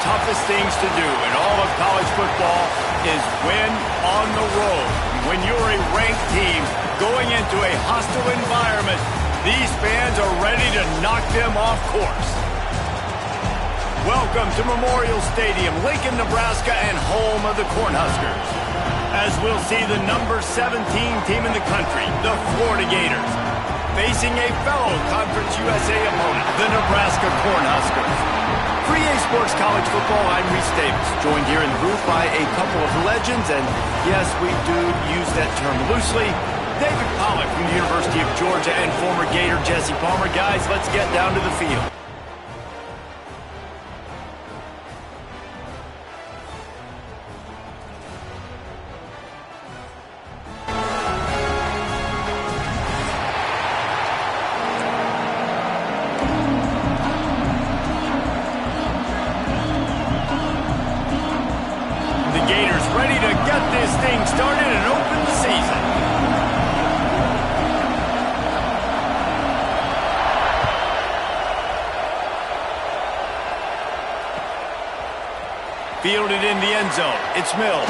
toughest things to do in all of college football is win on the road. When you're a ranked team going into a hostile environment, these fans are ready to knock them off course. Welcome to Memorial Stadium, Lincoln, Nebraska, and home of the Cornhuskers. As we'll see the number 17 team in the country, the Florida Gators, facing a fellow Conference USA opponent, the Nebraska Cornhuskers. For EA Sports College Football, I'm Reese Davis, joined here in the booth by a couple of legends, and yes, we do use that term loosely. David Pollack from the University of Georgia and former Gator Jesse Palmer. Guys, let's get down to the field. Started and opened the season. Fielded in the end zone. It's Mills.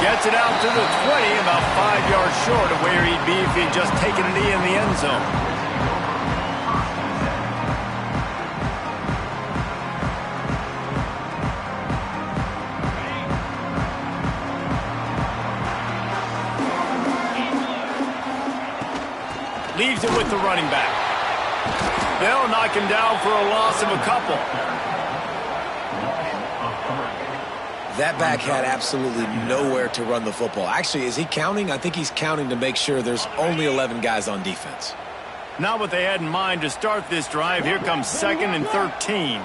Gets it out to the 20, about 5 yards short of where he'd be if he'd just taken a knee in the end zone. Leaves it with the running back. They'll knock him down for a loss of a couple. That back had absolutely nowhere to run the football. Actually, is he counting? I think he's counting to make sure there's only 11 guys on defense. Not what they had in mind to start this drive. Here comes 2nd and 13.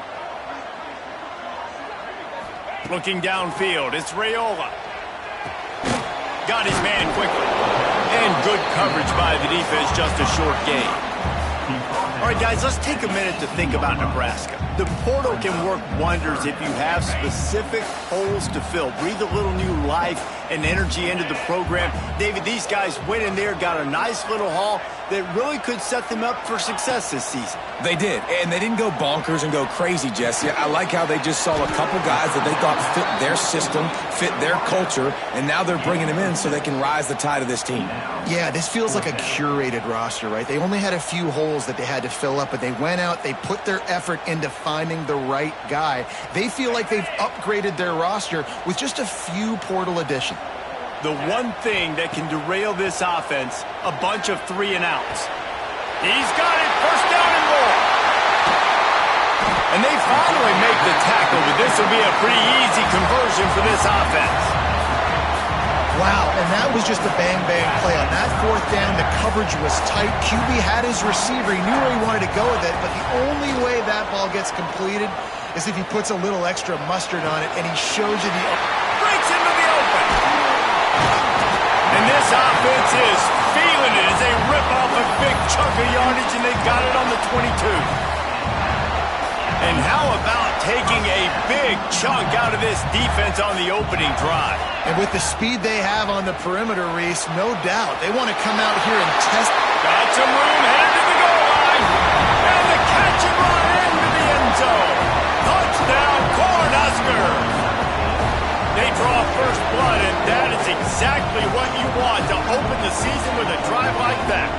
Looking downfield, it's Raiola. Got his man quickly. And good coverage by the defense, just a short gain. All right, guys, let's take a minute to think about Nebraska. The portal can work wonders if you have specific holes to fill. Breathe a little new life and energy into the program. David, these guys went in there, got a nice little haul that really could set them up for success this season. They did, and they didn't go bonkers and go crazy, Jesse. I like how they just saw a couple guys that they thought fit their system, fit their culture, and now they're bringing them in so they can rise the tide of this team. Yeah, this feels like a curated roster, right? They only had a few holes that they had to fill up, but they went out, they put their effort into finding the right guy. They feel like they've upgraded their roster with just a few portal additions. The one thing that can derail this offense, a bunch of 3-and-outs. He's got it, first down and more. And they finally make the tackle, but this will be a pretty easy conversion for this offense. Wow, and that was just a bang-bang play. On that 4th down, the coverage was tight. QB had his receiver. He knew where he wanted to go with it, but the only way that ball gets completed is if he puts a little extra mustard on it, and he shows you the... Breaks into the open. And this offense is feeling it as they rip off a big chunk of yardage, and they got it on the 22. And how about taking a big chunk out of this defense on the opening drive? And with the speed they have on the perimeter, Reese, no doubt, they want to come out here and test. Got some room, headed to the goal line. And the catch and run into the end zone. Touchdown, Cornhuskers. They draw first blood, and that is exactly what you want to open the season with a drive like that.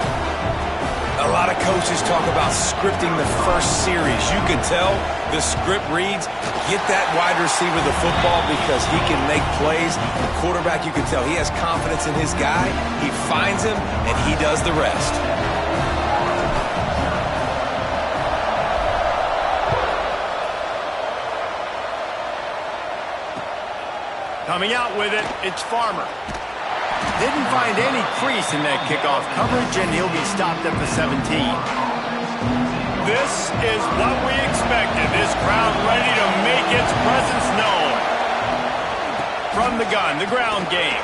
A lot of coaches talk about scripting the first series. You can tell the script reads, get that wide receiver the football because he can make plays. The quarterback, you can tell he has confidence in his guy. He finds him, and he does the rest. Coming out with it, it's Farmer. Didn't find any crease in that kickoff coverage, and he'll be stopped at the 17. This is what we expected. This crowd ready to make its presence known. From the gun, the ground game.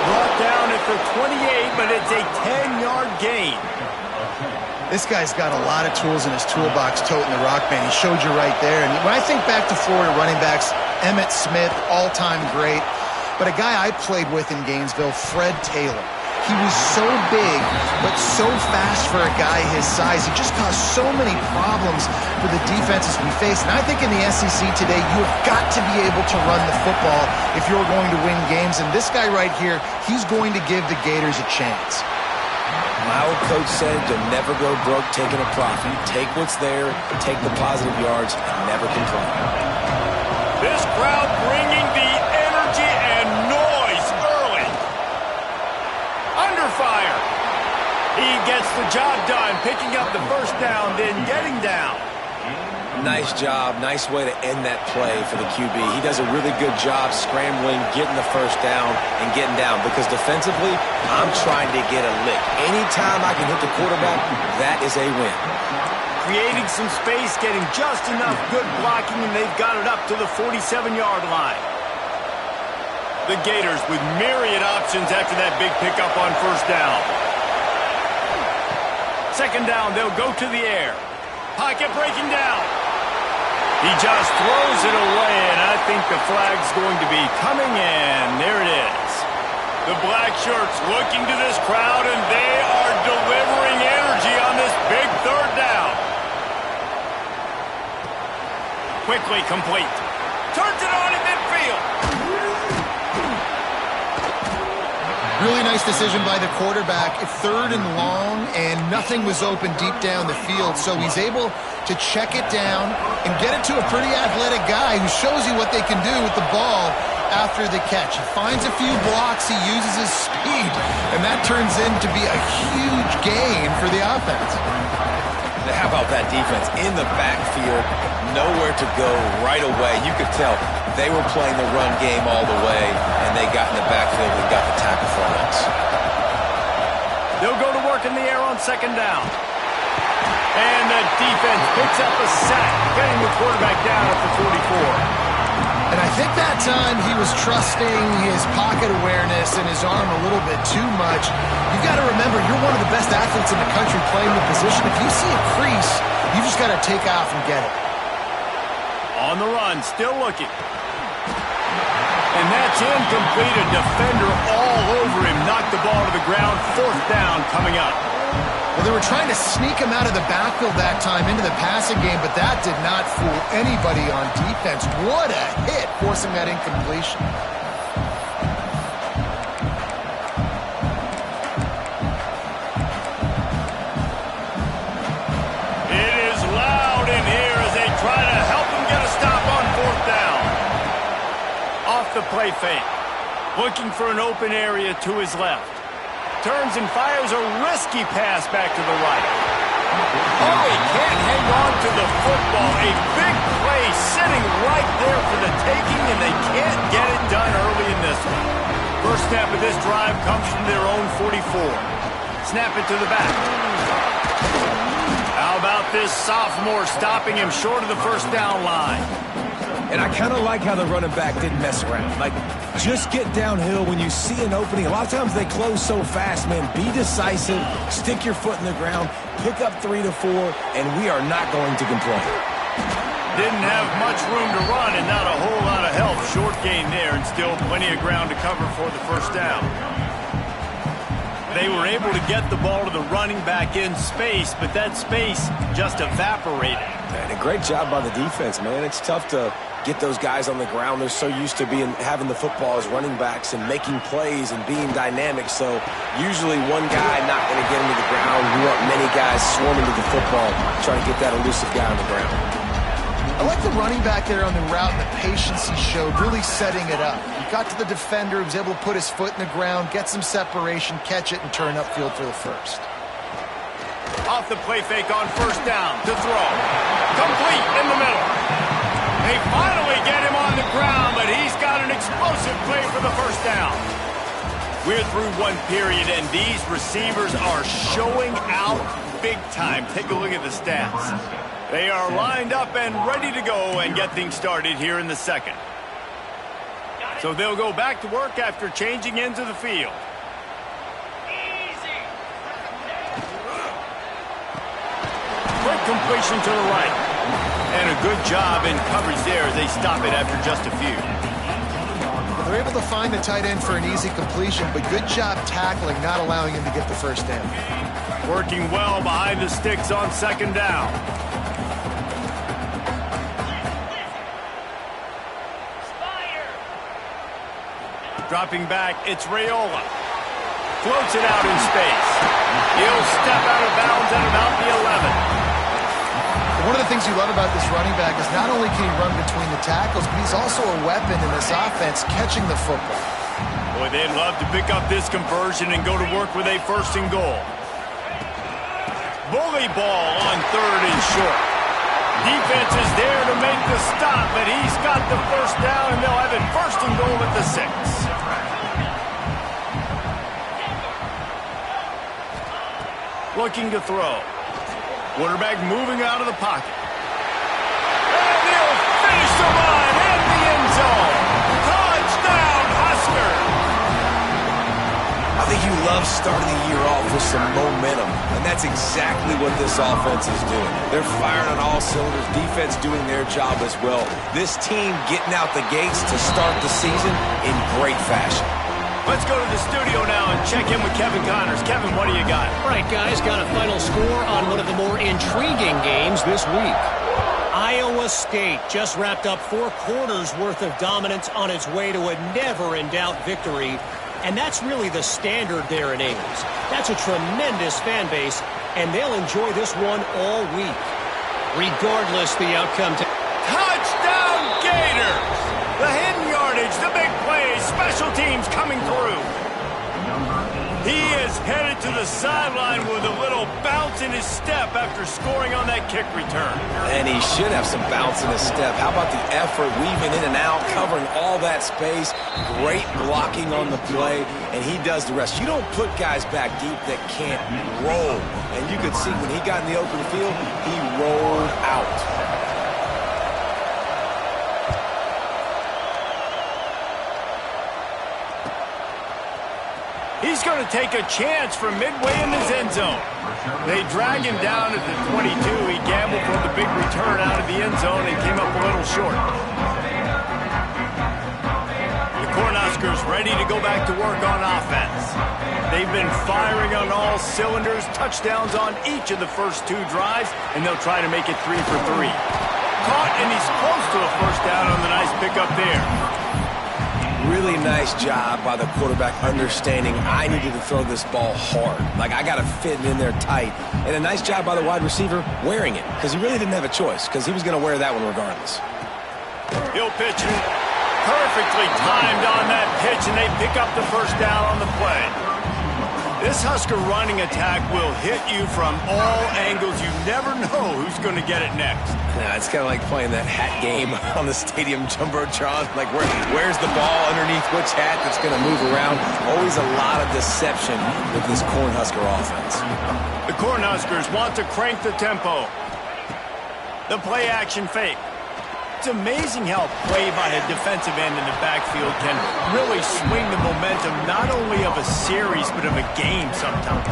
Brought down at the 28, but it's a 10-yard gain. This guy's got a lot of tools in his toolbox toting the rock band. He showed you right there. And when I think back to Florida running backs, Emmitt Smith, all-time great. But a guy I played with in Gainesville, Fred Taylor. He was so big, but so fast for a guy his size. He just caused so many problems for the defenses we face. And I think in the SEC today, you've got to be able to run the football if you're going to win games. And this guy right here, he's going to give the Gators a chance. My old coach said you'll never go broke taking a profit. Take what's there, take the positive yards, and never complain. This crowd bringing the energy and noise early. Under fire. He gets the job done, picking up the first down, then getting down. Nice job. Nice way to end that play for the QB. He does a really good job scrambling, getting the first down, and getting down. Because defensively, I'm trying to get a lick. Anytime I can hit the quarterback, that is a win. Creating some space, getting just enough good blocking, and they've got it up to the 47-yard line. The Gators with myriad options after that big pickup on first down. Second down, they'll go to the air. Pocket breaking down. He just throws it away, and I think the flag's going to be coming in. There it is. The black shirts looking to this crowd, and they are delivering energy on this big third down. Quickly complete. Turns it on in midfield. Really nice decision by the quarterback. Third and long, and nothing was open deep down the field. So he's able to check it down and get it to a pretty athletic guy who shows you what they can do with the ball after the catch. He finds a few blocks, he uses his speed, and that turns into be a huge gain for the offense. How about that defense in the backfield? Nowhere to go right away. You could tell they were playing the run game all the way, and they got in the backfield and got the tackle for once. They'll go to work in the air on second down. And the defense picks up a sack, getting the quarterback down at the 44. And I think that time he was trusting his pocket awareness and his arm a little bit too much. You've got to remember, you're one of the best athletes in the country playing the position. If you see a crease, you just got to take off and get it. On the run, still looking. And that's incomplete. A defender all over him. Knocked the ball to the ground. Fourth down coming up. Well, they were trying to sneak him out of the backfield that time into the passing game, but that did not fool anybody on defense. What a hit, forcing that incompletion. It is loud in here as they try to help him get a stop on fourth down. Off the play fake. Looking for an open area to his left. Turns and fires a risky pass back to the right. Oh, he can't hang on to the football. A big play sitting right there for the taking, and they can't get it done early in this one. First snap of this drive comes from their own 44. Snap it to the back. How about this sophomore stopping him short of the first down line? And I kind of like how the running back didn't mess around. Like, just get downhill when you see an opening. A lot of times they close so fast, man. Be decisive, stick your foot in the ground, pick up 3 to 4, and we are not going to complain. Didn't have much room to run and not a whole lot of help. Short gain there and still plenty of ground to cover for the first down. They were able to get the ball to the running back in space, but that space just evaporated. And a great job by the defense, man. It's tough to get those guys on the ground. They're so used to having the football as running backs and making plays and being dynamic. So usually one guy not going to get him to the ground. You want many guys swarming to the football, trying to get that elusive guy on the ground. I like the running back there on the route and the patience he showed, really setting it up. He got to the defender, he was able to put his foot in the ground, get some separation, catch it, and turn upfield for the first. Off the play fake on first down to throw. Complete in the middle. They finally get him on the ground, but he's got an explosive play for the first down. We're through one period, and these receivers are showing out big time. Take a look at the stats. They are lined up and ready to go and get things started here in the second. So they'll go back to work after changing into the field. Quick completion to the right. And a good job in coverage there as they stop it after just a few. The They're able to find the tight end for an easy completion, but good job tackling, not allowing him to get the first down. Working well behind the sticks on second down. Dropping back, it's Raiola. Floats it out in space. He'll step out of bounds at about the 11. One of the things you love about this running back is not only can he run between the tackles, but he's also a weapon in this offense catching the football. Boy, they'd love to pick up this conversion and go to work with a first and goal. Bully ball on third and short. Defense is there to make the stop, but he's got the first down, and they'll have it first and goal at the 6. Looking to throw. Quarterback moving out of the pocket. And he'll finish the run in the end zone. Touchdown, Husker! I think you love starting the year off with some momentum, and that's exactly what this offense is doing. They're firing on all cylinders, defense doing their job as well. This team getting out the gates to start the season in great fashion. Let's go to the studio now and check in with Kevin Connors. Kevin, what do you got? All right, guys, got a final score on one of the more intriguing games this week. Iowa State just wrapped up 4 quarters worth of dominance on its way to a never-in-doubt victory. And that's really the standard there in Ames. That's a tremendous fan base, and they'll enjoy this one all week. Regardless the outcome. Touchdown Gators! The hidden yardage, the big plays, special teams coming through. He is headed to the sideline with a little bounce in his step after scoring on that kick return. And he should have some bounce in his step. How about the effort, weaving in and out, covering all that space, great blocking on the play, and he does the rest. You don't put guys back deep that can't roll. And you could see when he got in the open field, he rolled out. He's going to take a chance from midway in his end zone. They drag him down at the 22. He gambled for the big return out of the end zone and came up a little short. The Cornhuskers ready to go back to work on offense. They've been firing on all cylinders, touchdowns on each of the first 2 drives, and they'll try to make it 3 for 3. Caught, and he's close to a first down on the nice pickup there. Really nice job by the quarterback understanding I needed to throw this ball hard. Like, I got to fit it in there tight. And a nice job by the wide receiver wearing it, because he really didn't have a choice, because he was going to wear that one regardless. He'll pitch it. Perfectly timed on that pitch, and they pick up the first down on the play. This Husker running attack will hit you from all angles. You never know who's going to get it next. Yeah, it's kind of like playing that hat game on the stadium jumbotron. Like, where's the ball underneath which hat that's going to move around? Always a lot of deception with this Cornhusker offense. The Cornhuskers want to crank the tempo. The play action fake. It's amazing how play by a defensive end in the backfield can really swing the momentum not only of a series but of a game sometimes.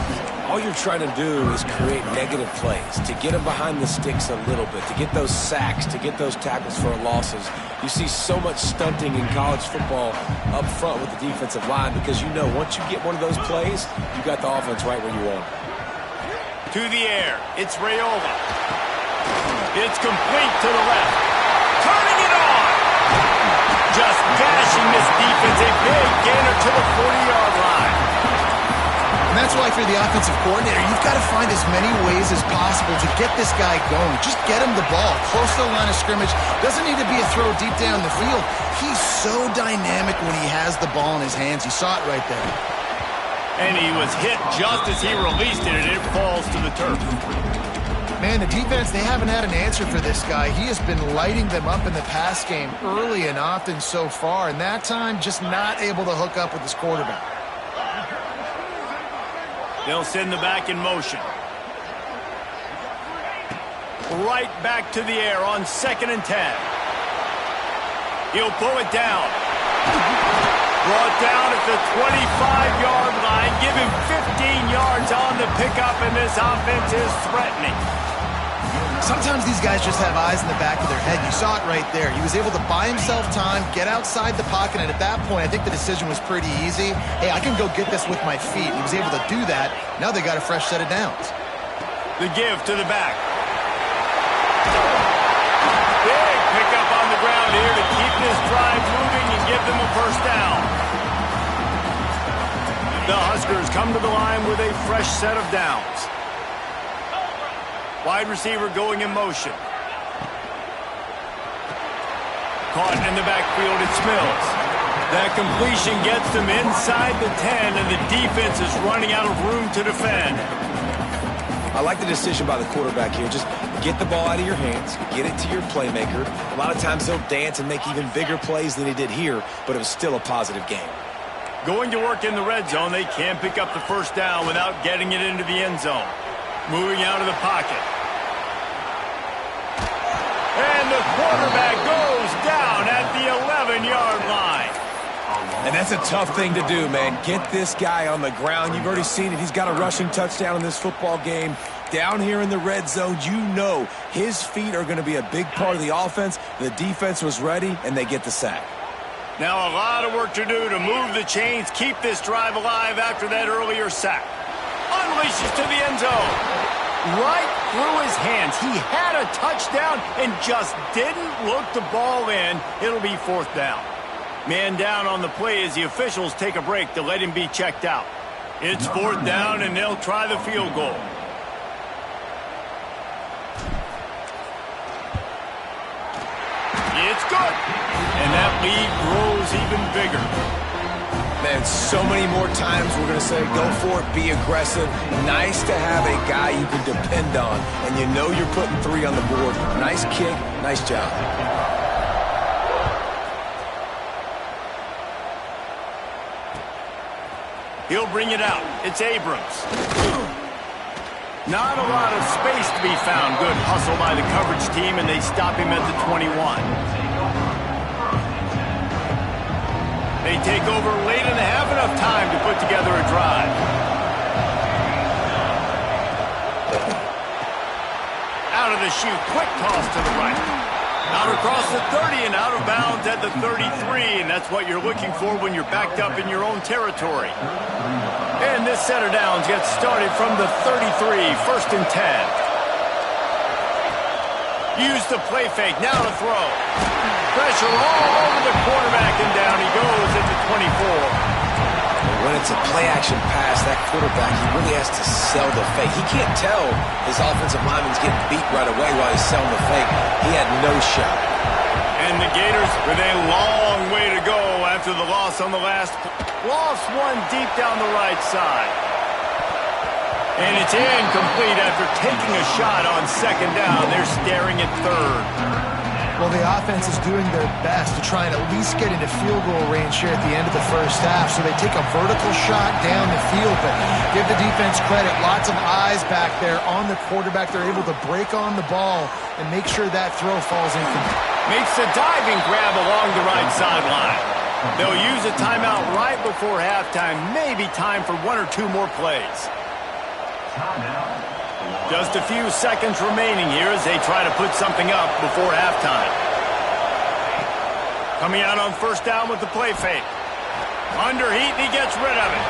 All you're trying to do is create negative plays, to get them behind the sticks a little bit, to get those sacks, to get those tackles for losses. You see so much stunting in college football up front with the defensive line because you know once you get one of those plays, you got the offense right where you want it. To the air, it's Raiola. It's complete to the left. Turning it on! Just dashing this defense, a big gainer to the 40-yard line. And that's why if you're the offensive coordinator, you've got to find as many ways as possible to get this guy going. Just get him the ball close to the line of scrimmage. Doesn't need to be a throw deep down the field. He's so dynamic when he has the ball in his hands. You saw it right there. And he was hit just as he released it, and it falls to the turf. Man, the defense, they haven't had an answer for this guy. He has been lighting them up in the pass game early and often so far, and that time just not able to hook up with his quarterback. They'll send the back in motion. Right back to the air on 2nd and 10. He'll pull it down. Brought down at the 25-yard line. Give him 15 yards on the pickup, and this offense is threatening. Sometimes these guys just have eyes in the back of their head. You saw it right there. He was able to buy himself time, get outside the pocket, and at that point, I think the decision was pretty easy. Hey, I can go get this with my feet. He was able to do that. Now they got a fresh set of downs. The give to the back. Big pickup on the ground here to keep this drive moving and give them a first down. The Huskers come to the line with a fresh set of downs. Wide receiver going in motion. Caught in the backfield, it's Mills. That completion gets them inside the 10, and the defense is running out of room to defend. I like the decision by the quarterback here. Just get the ball out of your hands, get it to your playmaker. A lot of times he'll dance and make even bigger plays than he did here, but it was still a positive game. Going to work in the red zone, they can't pick up the first down without getting it into the end zone. Moving out of the pocket. And the quarterback goes down at the 11-yard line. And that's a tough thing to do, man. Get this guy on the ground. You've already seen it. He's got a rushing touchdown in this football game. Down here in the red zone, you know his feet are going to be a big part of the offense. The defense was ready, and they get the sack. Now a lot of work to do to move the chains, keep this drive alive after that earlier sack. Unleashes to the end zone. Right through his hands. He had a touchdown and just didn't look the ball in. It'll be fourth down. Man down on the play as the officials take a break to let him be checked out. It's fourth down, and they'll try the field goal. It's good. And that lead grows even bigger. Man, so many more times we're going to say, go for it, be aggressive. Nice to have a guy you can depend on, and you know you're putting 3 on the board. Nice kick, nice job. He'll bring it out. It's Abrams. Not a lot of space to be found. Good hustle by the coverage team, and they stop him at the 21. They take over late and have enough time to put together a drive. Out of the chute, quick toss to the right. Out across the 30 and out of bounds at the 33, and that's what you're looking for when you're backed up in your own territory. And this set of downs gets started from the 33, first and 10. Use the play fake, now to throw. Pressure all over the quarterback, and down he goes at the 24. When it's a play-action pass, that quarterback, he really has to sell the fake. He can't tell his offensive lineman's getting beat right away while he's selling the fake. He had no shot. And the Gators with a long way to go after the loss on the last. Lost one deep down the right side. And it's incomplete after taking a shot on second down. They're staring at third. Well, the offense is doing their best to try and at least get into field goal range here at the end of the first half. So they take a vertical shot down the field, but give the defense credit. Lots of eyes back there on the quarterback. They're able to break on the ball and make sure that throw falls in. Makes a diving grab along the right sideline. They'll use a timeout right before halftime. Maybe time for 1 or 2 more plays. Just a few seconds remaining here as they try to put something up before halftime. Coming out on first down with the play fake. Under heat, and he gets rid of it.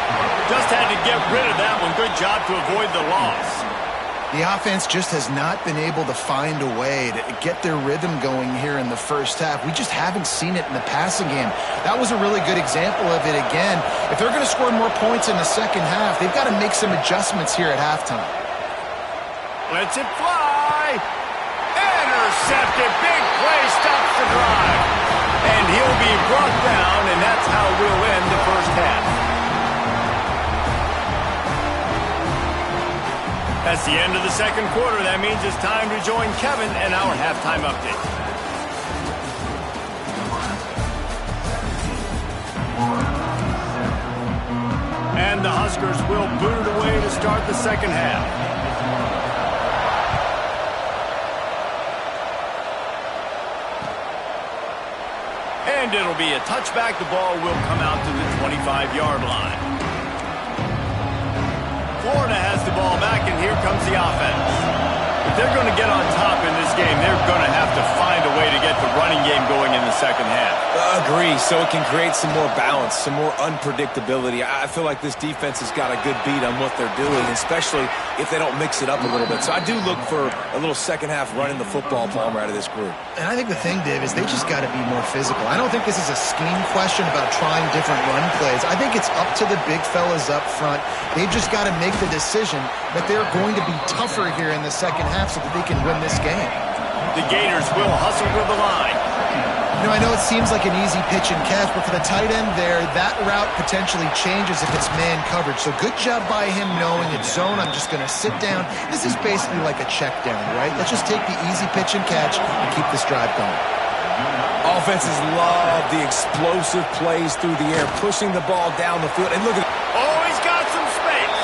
Just had to get rid of that one. Good job to avoid the loss. The offense just has not been able to find a way to get their rhythm going here in the first half. We just haven't seen it in the passing game. That was a really good example of it again. If they're going to score more points in the second half, they've got to make some adjustments here at halftime. Lets it fly. Intercepted. Big play stops the drive. And he'll be brought down, and that's how we'll end the first half. That's the end of the second quarter. That means it's time to join Kevin and our halftime update. And the Huskers will boot it away to start the second half. And it'll be a touchback. The ball will come out to the 25-yard line. Florida has the ball back, and here comes the offense. If they're going to get on top in game, they're going to have to find a way to get the running game going in the second half. Agree, so it can create some more balance, some more unpredictability. I feel like this defense has got a good beat on what they're doing, especially if they don't mix it up a little bit. So I do look for a little second half running the football, Palmer, out of this group. And I think the thing, Dave, is they just got to be more physical. I don't think this is a scheme question about trying different run plays. I think it's up to the big fellas up front. They've just got to make the decision that they're going to be tougher here in the second half so that they can win this game. The Gators will hustle to the line. You know, I know it seems like an easy pitch and catch, but for the tight end there, that route potentially changes if it's man coverage. So good job by him knowing it's zone. I'm just going to sit down. This is basically like a check down, right? Let's just take the easy pitch and catch and keep this drive going. Offenses love the explosive plays through the air, pushing the ball down the field. And look at it. Oh, he's got some space.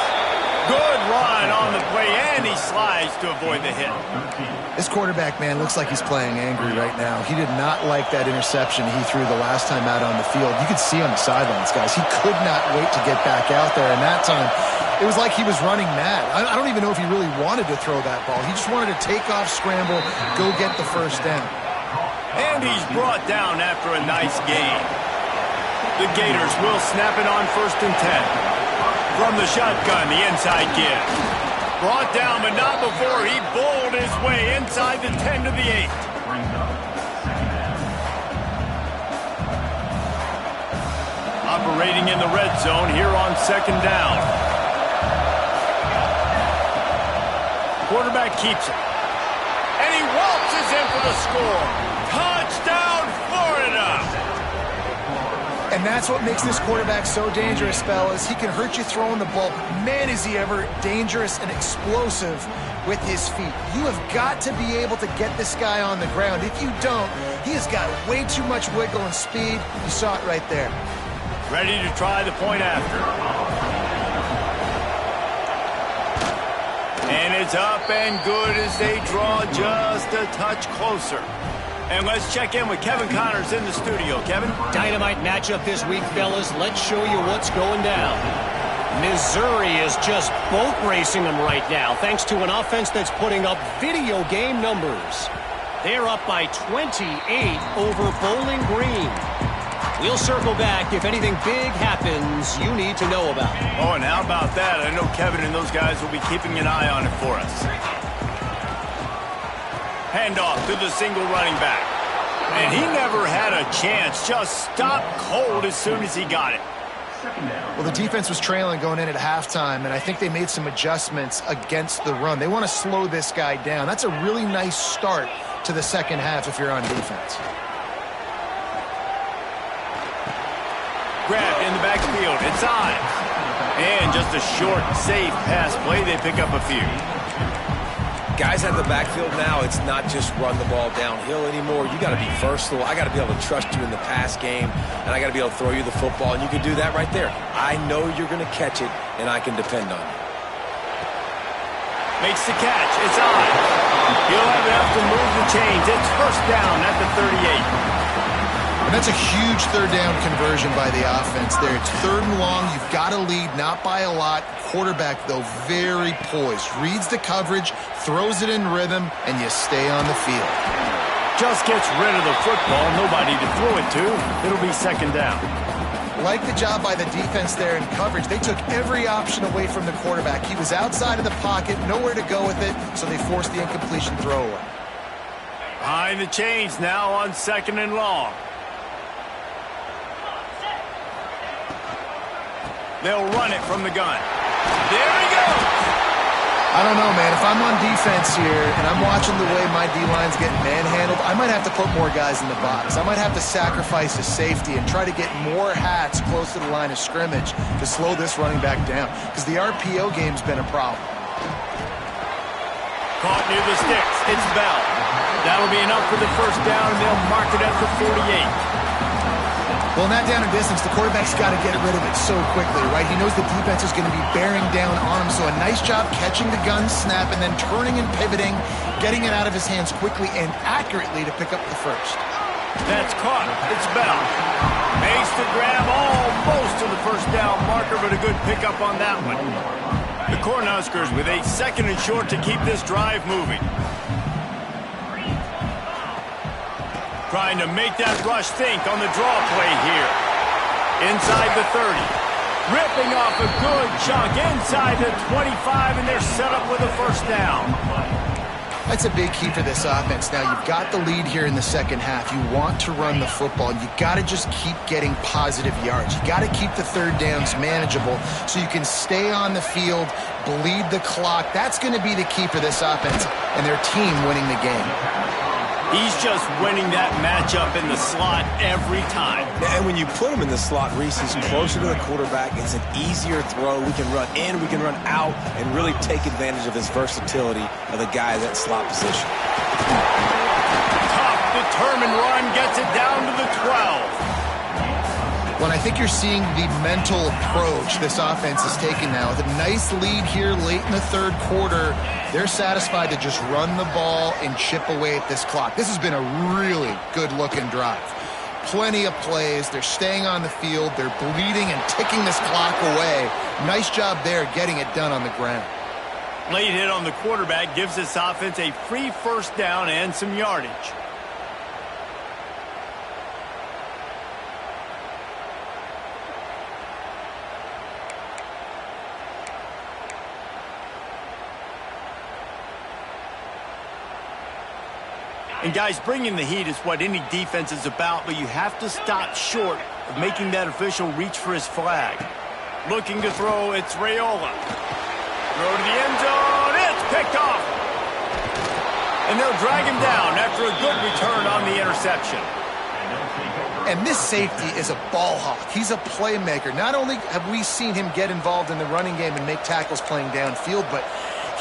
Good run on the play, and he slides to avoid the hit. This quarterback, man, looks like he's playing angry right now. He did not like that interception he threw the last time out on the field. You could see on the sidelines, guys. He could not wait to get back out there, and that time it was like he was running mad. I don't even know if he really wanted to throw that ball. He just wanted to take off, scramble, go get the first down. And he's brought down after a nice gain. The Gators will snap it on 1st and 10. From the shotgun, the inside give. Brought down, but not before he bowled his way inside the 10 to the 8. Operating in the red zone here on 2nd down. Quarterback keeps it. And he waltzes in for the score. Touchdown, Florida! And that's what makes this quarterback so dangerous, fellas. He can hurt you throwing the ball. Man, is he ever dangerous and explosive with his feet. You have got to be able to get this guy on the ground. If you don't, he has got way too much wiggle and speed. You saw it right there. Ready to try the point after. And it's up and good as they draw just a touch closer. And let's check in with Kevin Connors in the studio. Kevin? Dynamite matchup this week, fellas. Let's show you what's going down. Missouri is just boat racing them right now, thanks to an offense that's putting up video game numbers. They're up by 28 over Bowling Green. We'll circle back if anything big happens you need to know about. Oh, and how about that? I know Kevin and those guys will be keeping an eye on it for us. Handoff to the single running back. And he never had a chance. Just stopped cold as soon as he got it. Well, the defense was trailing going in at halftime, and I think they made some adjustments against the run. They want to slow this guy down. That's a really nice start to the second half if you're on defense. Grabbed in the backfield. It's on. And just a short, safe pass play. They pick up a few. Guys out of the backfield now, it's not just run the ball downhill anymore. You got to be versatile. I got to be able to trust you in the pass game, and I got to be able to throw you the football, and you can do that right there. I know you're going to catch it, and I can depend on you. Makes the catch. It's on. He'll have enough to move the chains. It's 1st down at the 38. And that's a huge 3rd down conversion by the offense there. It's 3rd and long. You've got to lead, not by a lot. Quarterback, though, very poised. Reads the coverage, throws it in rhythm, and you stay on the field. Just gets rid of the football. Nobody to throw it to. It'll be 2nd down. Like the job by the defense there in coverage. They took every option away from the quarterback. He was outside of the pocket, nowhere to go with it, so they forced the incompletion throwaway. Behind the chains now on 2nd and long. They'll run it from the gun. There he goes. I don't know, man. If I'm on defense here and I'm watching the way my D-line's getting manhandled, I might have to put more guys in the box. I might have to sacrifice a safety and try to get more hats close to the line of scrimmage to slow this running back down, because the RPO game's been a problem. Caught near the sticks. It's Bell. That'll be enough for the 1st down, and they'll mark it at the 48. Well, in that down and distance, the quarterback's got to get rid of it so quickly, right? He knows the defense is going to be bearing down on him, so a nice job catching the gun snap and then turning and pivoting, getting it out of his hands quickly and accurately to pick up the 1st. That's caught. It's Bell. Makes the grab almost to the 1st down marker, but a good pickup on that one. The Cornhuskers with a 2nd and short to keep this drive moving. Trying to make that rush think on the draw play here. Inside the 30. Ripping off a good chunk inside the 25, and they're set up with a first down. That's a big key for this offense. Now, you've got the lead here in the second half. You want to run the football. You got to just keep getting positive yards. You got to keep the third downs manageable so you can stay on the field, bleed the clock. That's going to be the key for this offense and their team winning the game. He's just winning that matchup in the slot every time. And when you put him in the slot, Reese, he's closer to the quarterback. It's an easier throw. We can run in, we can run out, and really take advantage of his versatility of the guy in that slot position. Tough, determined run gets it down to the 12. Well, I think you're seeing the mental approach this offense is taking now. With a nice lead here late in the third quarter, they're satisfied to just run the ball and chip away at this clock. This has been a really good-looking drive. Plenty of plays. They're staying on the field. They're bleeding and ticking this clock away. Nice job there getting it done on the ground. Late hit on the quarterback gives this offense a free first down and some yardage. And guys, bringing the heat is what any defense is about, but you have to stop short of making that official reach for his flag. Looking to throw, it's Raiola. Throw to the end zone, it's picked off. And they'll drag him down after a good return on the interception. And this safety is a ball hawk. He's a playmaker. Not only have we seen him get involved in the running game and make tackles playing downfield, but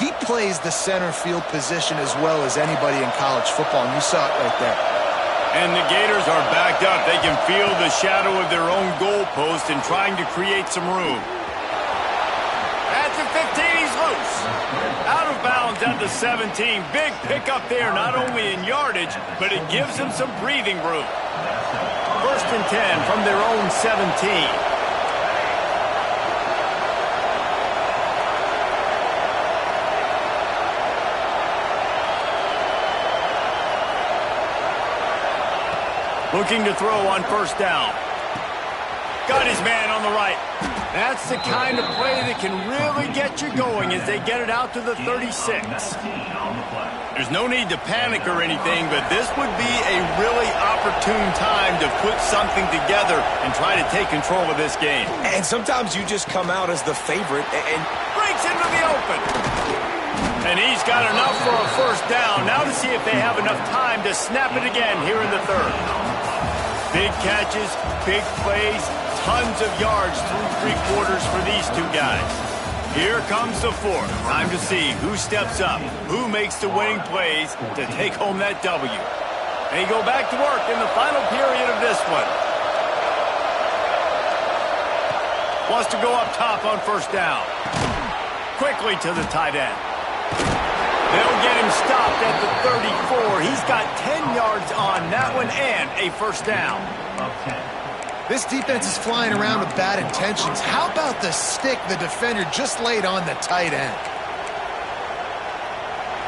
he plays the center field position as well as anybody in college football, and you saw it right there. And the Gators are backed up. They can feel the shadow of their own goalpost and trying to create some room. At the 15, he's loose. Out of bounds at the 17. Big pickup there, not only in yardage, but it gives them some breathing room. First and 10 from their own 17. Looking to throw on first down. Got his man on the right. That's the kind of play that can really get you going as they get it out to the 36. There's no need to panic or anything, but this would be a really opportune time to put something together and try to take control of this game. And sometimes you just come out as the favorite and breaks into the open. And he's got enough for a first down. Now to see if they have enough time to snap it again here in the third. Big catches, big plays, tons of yards through three quarters for these two guys. Here comes the fourth. Time to see who steps up, who makes the winning plays to take home that W. They go back to work in the final period of this one. Wants to go up top on first down. Quickly to the tight end. They'll get him stopped at the 34. He's got 10 yards on that one and a first down. This defense is flying around with bad intentions. How about the stick the defender just laid on the tight end?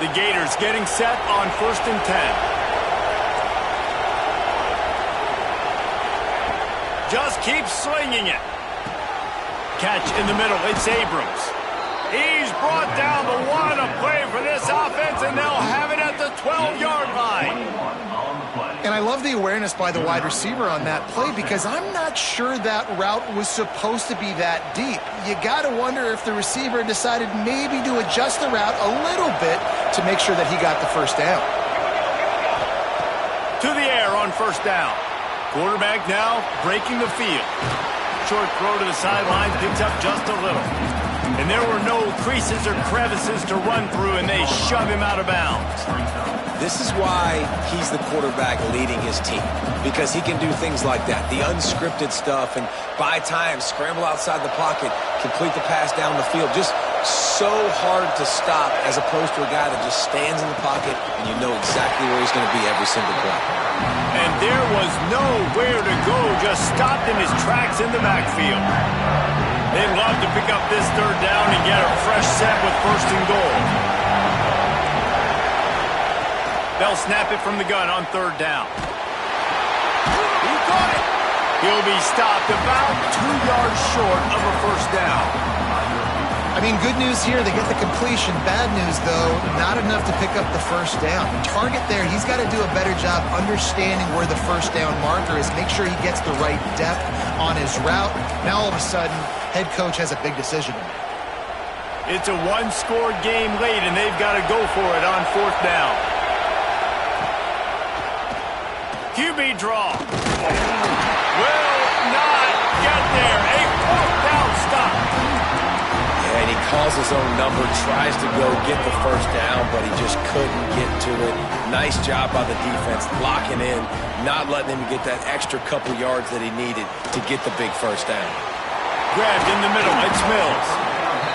The Gators getting set on first and 10. Just keep slinging it. Catch in the middle. It's Abrams. He's brought down the one. A play for this offense, and they'll have it at the 12-yard line. And I love the awareness by the wide receiver on that play because I'm not sure that route was supposed to be that deep. You got to wonder if the receiver decided maybe to adjust the route a little bit to make sure that he got the first down. To the air on first down. Quarterback now breaking the field. Short throw to the sideline, picks up just a little. And there were no creases or crevices to run through, and they shove him out of bounds. This is why he's the quarterback leading his team, because he can do things like that, the unscripted stuff, and buy time, scramble outside the pocket, complete the pass down the field. Just so hard to stop as opposed to a guy that just stands in the pocket and you know exactly where he's going to be every single play. And there was nowhere to go, just stopped in his tracks in the backfield. They'd love to pick up this third down and get a fresh set with first and goal. They'll snap it from the gun on third down. caught it. He'll be stopped about 2 yards short of a first down. I mean, good news here, they get the completion. Bad news, though, not enough to pick up the first down. The target there, he's got to do a better job understanding where the first down marker is, make sure he gets the right depth on his route. Now, all of a sudden, head coach has a big decision to make. It's a one-score game late, and they've got to go for it on fourth down. QB draw. Will not get there. A fourth down stop. And he calls his own number, tries to go get the first down, but he just couldn't get to it. Nice job by the defense, locking in, not letting him get that extra couple yards that he needed to get the big first down. Grabbed in the middle, it's Mills.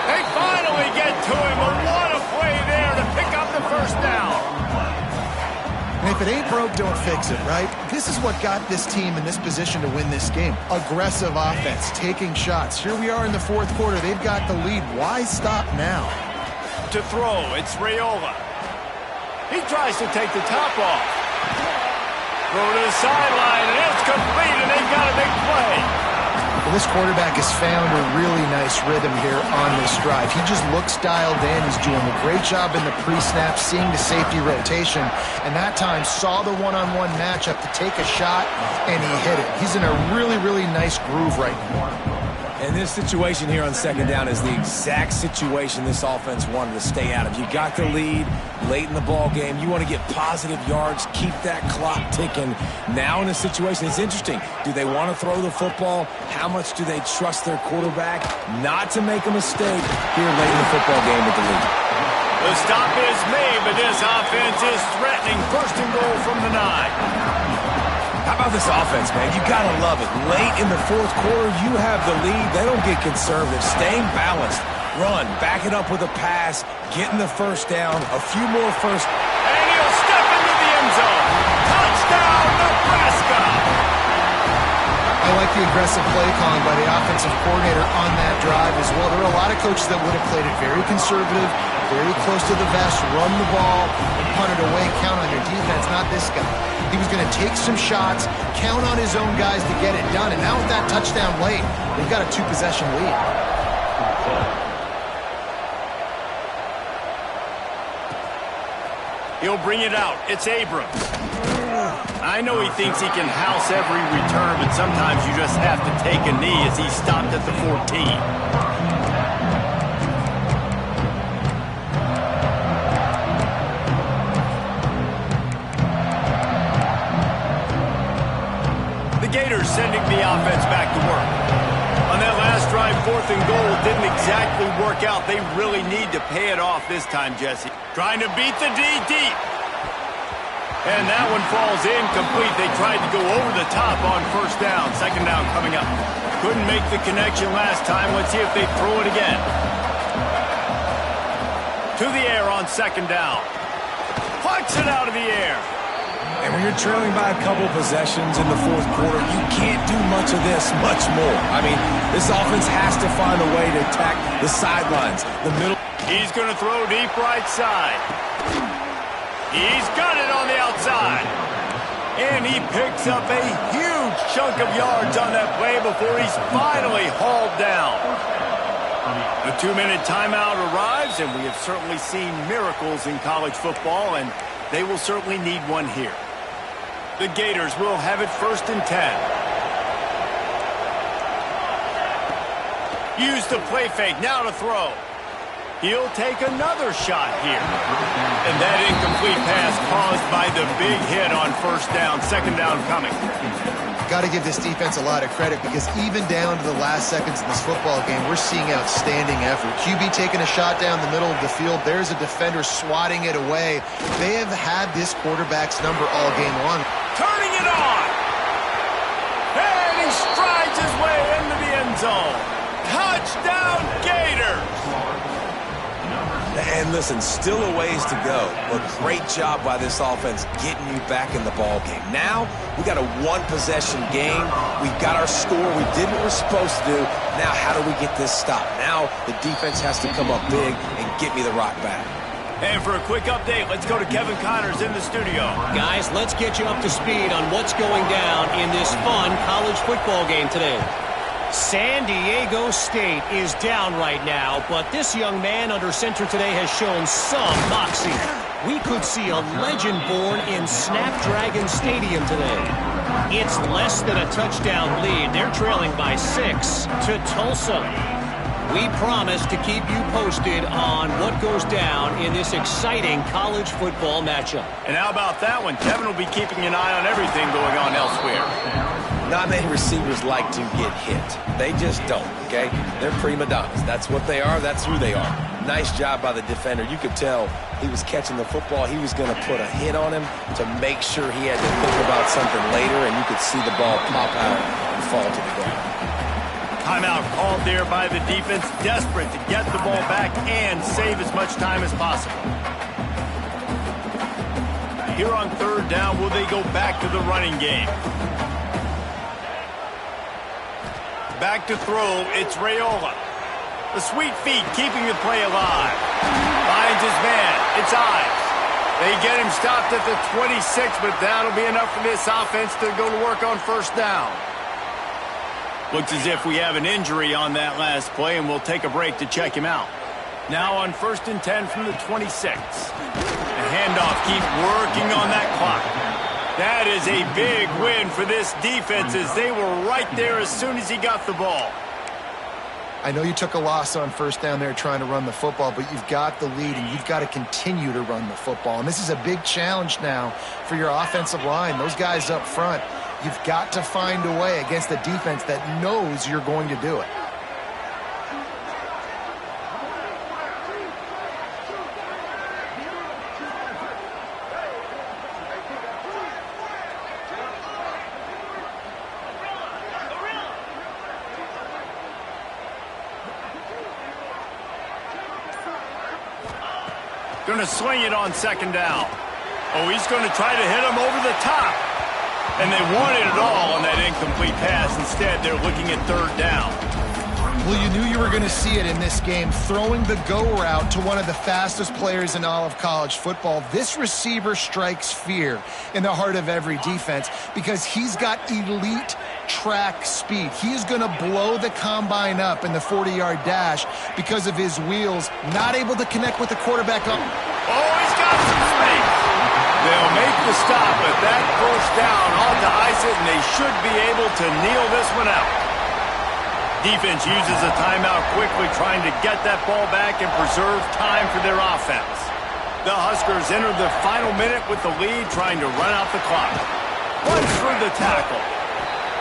They finally get to him, but what a play there to pick up the first down. And if it ain't broke, don't fix it, right? This is what got this team in this position to win this game. Aggressive offense, taking shots. Here we are in the fourth quarter. They've got the lead. Why stop now? To throw, it's Raiola. He tries to take the top off. Throw to the sideline, and it's complete, and they've got a big play. Well, this quarterback has found a really nice rhythm here on this drive. He just looks dialed in. He's doing a great job in the pre-snap, seeing the safety rotation, and that time saw the one-on-one matchup to take a shot, and he hit it. He's in a really, really nice groove right now. And this situation here on second down is the exact situation this offense wanted to stay out of. You got the lead late in the ball game. You want to get positive yards, keep that clock ticking. Now in a situation, it's interesting. Do they want to throw the football? How much do they trust their quarterback not to make a mistake here late in the football game with the lead? The stop is made, but this offense is threatening first and goal from the 9. How about this offense, man? You got to love it. Late in the fourth quarter, you have the lead. They don't get conservative. Staying balanced. Run. Back it up with a pass. Getting the first down. A few more first. And he'll step into the end zone. Touchdown, Nebraska! I like the aggressive play calling by the offensive coordinator on that drive as well. There are a lot of coaches that would have played it very conservative, very close to the vest, run the ball, and punt it away, count on your defense, not this guy. He was going to take some shots, count on his own guys to get it done, and now with that touchdown late, they've got a 2-possession lead. He'll bring it out. It's Abrams. I know he thinks he can house every return, but sometimes you just have to take a knee as he stopped at the 14. Gators sending the offense back to work. On that last drive, fourth and goal didn't exactly work out. They really need to pay it off this time, Jesse. Trying to beat the D deep. And that one falls incomplete. They tried to go over the top on first down. Second down coming up. Couldn't make the connection last time. Let's see if they throw it again. To the air on second down. Plucks it out of the air. And when you're trailing by a couple possessions in the fourth quarter, you can't do much of this, much more. I mean, this offense has to find a way to attack the sidelines, the middle. He's going to throw deep right side. He's got it on the outside. And he picks up a huge chunk of yards on that play before he's finally hauled down. A 2-minute timeout arrives, and we have certainly seen miracles in college football, and they will certainly need one here. The Gators will have it first and 10. Use the play fake, now to throw. He'll take another shot here. And that incomplete pass caused by the big hit on first down. Second down coming. Got to give this defense a lot of credit because even down to the last seconds of this football game, we're seeing outstanding effort. QB taking a shot down the middle of the field. There's a defender swatting it away. They have had this quarterback's number all game long. Turning it on. And he strides his way into the end zone. Touchdown, Gators. And listen, still a ways to go, but great job by this offense getting you back in the ball game. Now, we got a one-possession game. We've got our score. We did what we're supposed to do. Now, how do we get this stopped? Now, the defense has to come up big and get me the rock back. And for a quick update, let's go to Kevin Connors in the studio. Guys, let's get you up to speed on what's going down in this fun college football game today. San Diego State is down right now, but this young man under center today has shown some moxie. We could see a legend born in Snapdragon Stadium today. It's less than a touchdown lead. They're trailing by 6 to Tulsa. We promise to keep you posted on what goes down in this exciting college football matchup. And how about that one? Kevin will be keeping an eye on everything going on elsewhere. Not many receivers like to get hit. They just don't, okay? They're prima donnas. That's what they are. That's who they are. Nice job by the defender. You could tell he was catching the football. He was going to put a hit on him to make sure he had to think about something later, and you could see the ball pop out and fall to the ground. Timeout called there by the defense, desperate to get the ball back and save as much time as possible. Here on third down, will they go back to the running game? Back to throw, it's Raiola. The sweet feet keeping the play alive. Finds his man, it's Ives. They get him stopped at the 26, but that'll be enough for this offense to go to work on first down. Looks as if we have an injury on that last play, and we'll take a break to check him out. Now on 1st and 10 from the 26. The handoff, keep working on that clock. That is a big win for this defense as they were right there as soon as he got the ball. I know you took a loss on first down there trying to run the football, but you've got the lead, and you've got to continue to run the football. And this is a big challenge now for your offensive line. Those guys up front, you've got to find a way against a defense that knows you're going to do it. Going to swing it on second down. Oh, he's going to try to hit him over the top. And they wanted it all on that incomplete pass. Instead, they're looking at third down. Well, you knew you were going to see it in this game, throwing the go route to one of the fastest players in all of college football. This receiver strikes fear in the heart of every defense because he's got elite track speed. He is going to blow the combine up in the 40-yard dash because of his wheels, not able to connect with the quarterback. Oh, he's got some space. They'll make the stop, but that first down ought to ice it, and they should be able to kneel this one out. Defense uses a timeout quickly, trying to get that ball back and preserve time for their offense. The Huskers enter the final minute with the lead, trying to run out the clock. Punch for the tackle.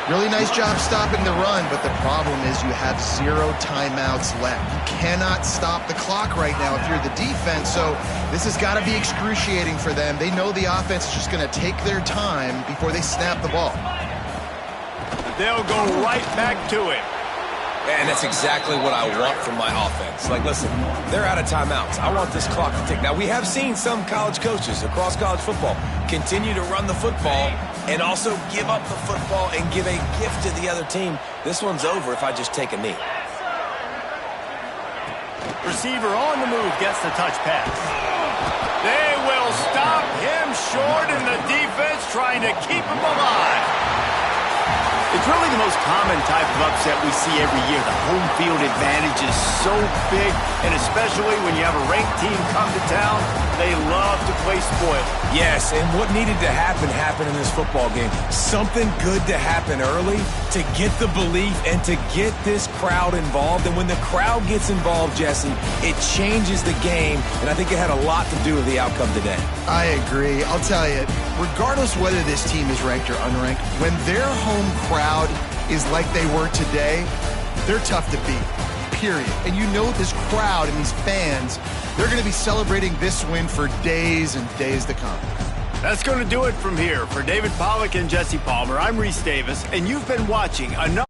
Really nice job stopping the run, but the problem is you have 0 timeouts left. You cannot stop the clock right now if you're the defense, so this has got to be excruciating for them. They know the offense is just going to take their time before they snap the ball. They'll go right back to it. And that's exactly what I want from my offense. Like, listen, they're out of timeouts. I want this clock to tick. Now, we have seen some college coaches across college football continue to run the football and also give up the football and give a gift to the other team. This one's over if I just take a knee. Receiver on the move gets the touch pass. They will stop him short, and the defense trying to keep him alive. It's really the most common type of upset we see every year. The home field advantage is so big, and especially when you have a ranked team come to town, they love to play spoil. Yes, and what needed to happen happened in this football game. Something good to happen early to get the belief and to get this crowd involved. And when the crowd gets involved, Jesse, it changes the game, and I think it had a lot to do with the outcome today. I agree. I'll tell you, regardless whether this team is ranked or unranked, when their home crowd is like they were today, they're tough to beat, period. And you know this crowd and these fans, they're going to be celebrating this win for days and days to come. That's going to do it from here. For David Pollack and Jesse Palmer, I'm Reese Davis, and you've been watching another